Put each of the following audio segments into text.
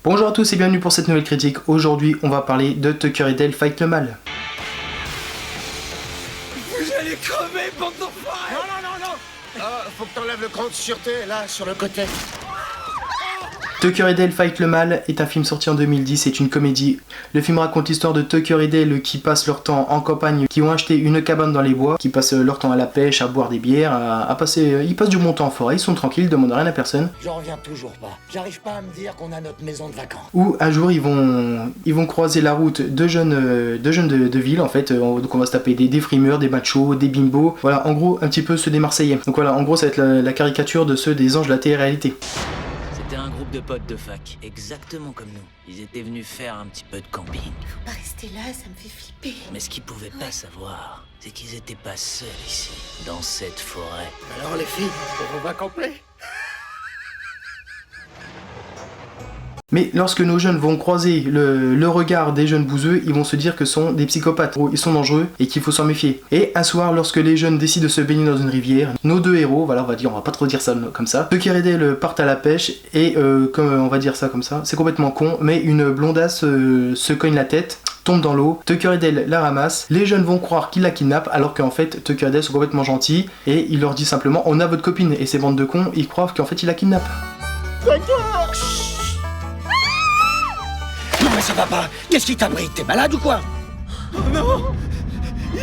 Bonjour à tous et bienvenue pour cette nouvelle critique. Aujourd'hui, on va parler de Tucker et Dale Fight le Mal. Vous allez crever, bande d'enfoirés! Non. Faut que t'enlèves le cran de sûreté, là, sur le côté. Tucker et Dale Fight le Mal est un film sorti en 2010, c'est une comédie. Le film raconte l'histoire de Tucker et Dale qui passent leur temps en campagne, qui ont acheté une cabane dans les bois, qui passent leur temps à la pêche, à boire des bières, ils passent du bon temps en forêt, ils sont tranquilles, ils demandent rien à personne. J'en reviens toujours pas. J'arrive pas à me dire qu'on a notre maison de vacances. Où un jour ils vont croiser la route de jeunes de ville en fait, donc on va se taper des frimeurs, des machos, des bimbos, voilà en gros un petit peu ceux des Marseillais. Donc voilà, en gros ça va être la caricature de ceux des anges de la télé-réalité. C'était un groupe de potes de fac, exactement comme nous. Ils étaient venus faire un petit peu de camping. Faut pas rester là, ça me fait flipper. Mais ce qu'ils pouvaient pas savoir, c'est qu'ils étaient pas seuls ici, dans cette forêt. Alors les filles, on va camper. Mais lorsque nos jeunes vont croiser le regard des jeunes bouseux, ils vont se dire que ce sont des psychopathes, ils sont dangereux et qu'il faut s'en méfier. Et un soir, lorsque les jeunes décident de se baigner dans une rivière, nos deux héros, voilà on va pas trop dire ça comme ça, Tucker et Dale partent à la pêche et comme on va dire ça comme ça, c'est complètement con, mais une blondasse se cogne la tête, tombe dans l'eau, Tucker et Dale la ramassent, les jeunes vont croire qu'ils la kidnappent alors qu'en fait Tucker et Dale sont complètement gentils et il leur dit simplement on a votre copine et ces bandes de cons ils croient qu'en fait il la kidnappe. D'accord. Non mais ça va pas. Qu'est-ce qui t'a pris? T'es malade ou quoi? Oh non!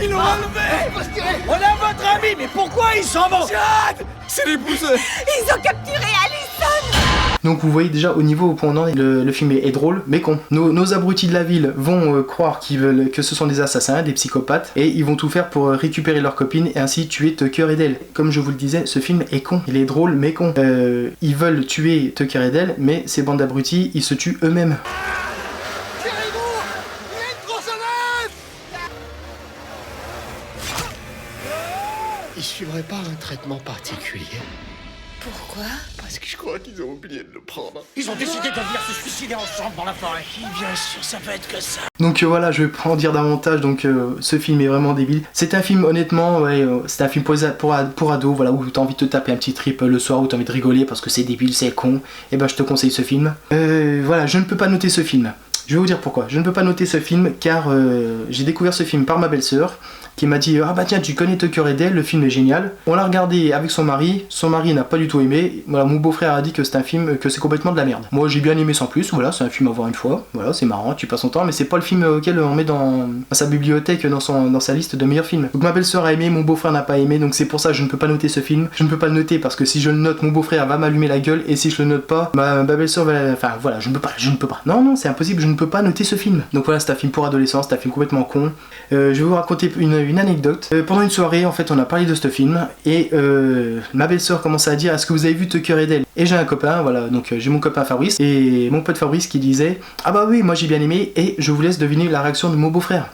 Ils l'ont enlevé! Faut se tirer. On a votre ami, mais pourquoi ils s'en vont? Chad! C'est les pousseux! Ils ont capturé Allison! Donc vous voyez déjà au niveau où on en est, le film est drôle mais con. Nos abrutis de la ville vont croire que ce sont des assassins, des psychopathes, et ils vont tout faire pour récupérer leur copine et ainsi tuer Tucker et Dale. Comme je vous le disais, ce film est con, il est drôle mais con. Ils veulent tuer Tucker et Dale, mais ces bandes d'abrutis, ils se tuent eux-mêmes. Ils suivraient pas un traitement particulier? Pourquoi? Parce que je crois qu'ils ont oublié de le prendre. Ils ont décidé de venir se suicider ensemble dans la forêt. Bien sûr, ça peut être que ça. Donc voilà, je vais pas en dire davantage, donc ce film est vraiment débile. C'est un film honnêtement, c'est un film pour ados, voilà, où t'as envie de te taper un petit trip le soir, où t'as envie de rigoler parce que c'est débile, c'est con, et ben je te conseille ce film. Voilà, je ne peux pas noter ce film. Je vais vous dire pourquoi. Je ne peux pas noter ce film car j'ai découvert ce film par ma belle-sœur qui m'a dit ah bah tiens tu connais Tucker et Dale, le film est génial. On l'a regardé avec son mari n'a pas du tout aimé. Voilà, mon beau-frère a dit que c'est un film que c'est complètement de la merde. Moi j'ai bien aimé sans plus, voilà, c'est un film à voir une fois, voilà, c'est marrant, tu passes son temps, mais c'est pas le film auquel on met dans sa bibliothèque, dans sa liste de meilleurs films. Donc ma belle-sœur a aimé, mon beau-frère n'a pas aimé, donc c'est pour ça que je ne peux pas noter ce film. Je ne peux pas le noter parce que si je le note, mon beau-frère va m'allumer la gueule et si je le note pas, ma belle-sœur va, enfin voilà, je ne peux pas. Non, c'est impossible, je ne peux pas noter ce film. Donc voilà, c'est un film pour adolescents, c'est un film complètement con. Je vais vous raconter une anecdote. Pendant une soirée, en fait, on a parlé de ce film et ma belle-sœur commençait à dire est-ce que vous avez vu Tucker et Dale? Et j'ai un copain, voilà, donc j'ai mon copain Fabrice et mon pote Fabrice qui disait ah bah oui, moi j'ai bien aimé et je vous laisse deviner la réaction de mon beau-frère.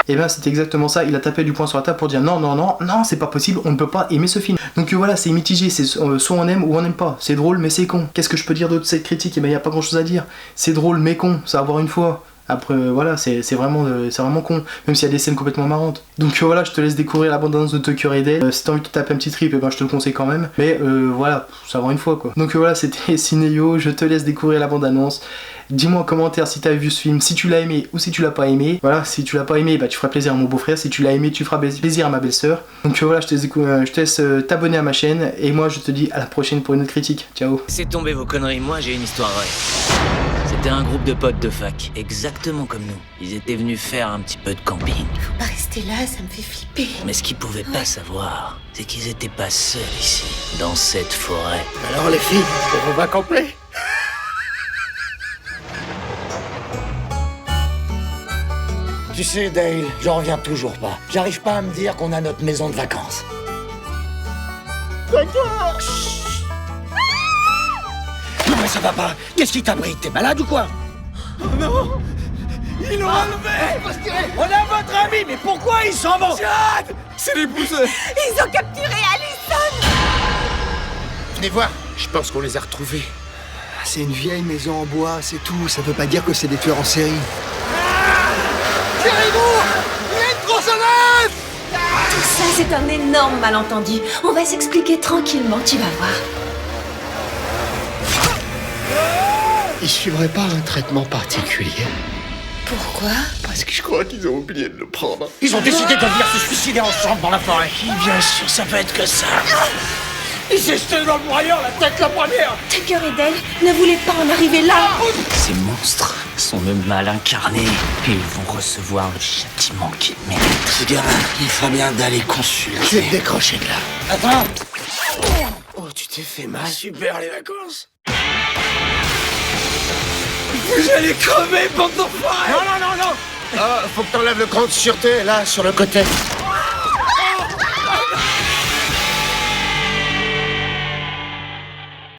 Et ben c'est exactement ça, il a tapé du poing sur la table pour dire non, c'est pas possible, on ne peut pas aimer ce film. Donc voilà, c'est mitigé, c'est soit on aime ou on n'aime pas. C'est drôle mais c'est con. Qu'est-ce que je peux dire d'autre de cette critique? Et ben y a pas grand chose à dire. C'est drôle mais con, ça va voir une fois. Après voilà, c'est vraiment con, même s'il y a des scènes complètement marrantes. Donc voilà, je te laisse découvrir la bande-annonce de Tucker et Dale. Si t'as envie de te taper un petit trip, et ben je te le conseille quand même. Mais voilà, ça va voir une fois quoi. Donc voilà, c'était Cinéo, je te laisse découvrir la bande-annonce. Dis-moi en commentaire si t'as vu ce film, si tu l'as aimé ou si tu l'as pas aimé. Voilà, si tu l'as pas aimé, bah tu feras plaisir à mon beau-frère. Si tu l'as aimé, tu feras plaisir à ma belle-sœur. Donc voilà, je te laisse t'abonner à ma chaîne. Et moi, je te dis à la prochaine pour une autre critique. Ciao. C'est tombé vos conneries, moi j'ai une histoire vraie. C'était un groupe de potes de fac, exactement comme nous. Ils étaient venus faire un petit peu de camping. Faut pas rester là, ça me fait flipper. Mais ce qu'ils pouvaient pas savoir, c'est qu'ils étaient pas seuls ici, dans cette forêt. Alors les filles, on va camper. Tu sais, Dale, j'en reviens toujours pas. J'arrive pas à me dire qu'on a notre maison de vacances. D'accord. Non mais ça va pas. Qu'est-ce qui t'a pris? T'es malade ou quoi? Oh non! Ils l'ont enlevé! Faut se tirer. On a votre ami, mais pourquoi ils s'en vont? Chad! C'est les pousseux! Ils ont capturé Allison! Venez voir. Je pense qu'on les a retrouvés. C'est une vieille maison en bois, c'est tout. Ça veut pas dire que c'est des tueurs en série. Tirez-vous! Il y a une tronçonneuse! Tout ça, c'est un énorme malentendu. On va s'expliquer tranquillement, tu vas voir. Ils suivraient pas un traitement particulier? Pourquoi? Parce que je crois qu'ils ont oublié de le prendre. Ils ont décidé de venir se suicider ensemble dans la forêt. Bien sûr, ça peut être que ça. Ils s'est jeté dans le broyeur, la tête la première. Tucker et Dale ne voulaient pas en arriver là. Ces monstres sont le mal incarné et ils vont recevoir le châtiment qu'ils méritent. Ce gamin, il ferait bien d'aller consulter. Je vais te décrocher de là. Attends. Oh, tu t'es fait mal. Super les vacances. Vous allez crever, bande d'enfoirés. Non, non, non, non. Ah, faut que t'enlèves le cran de sûreté, là, sur le côté.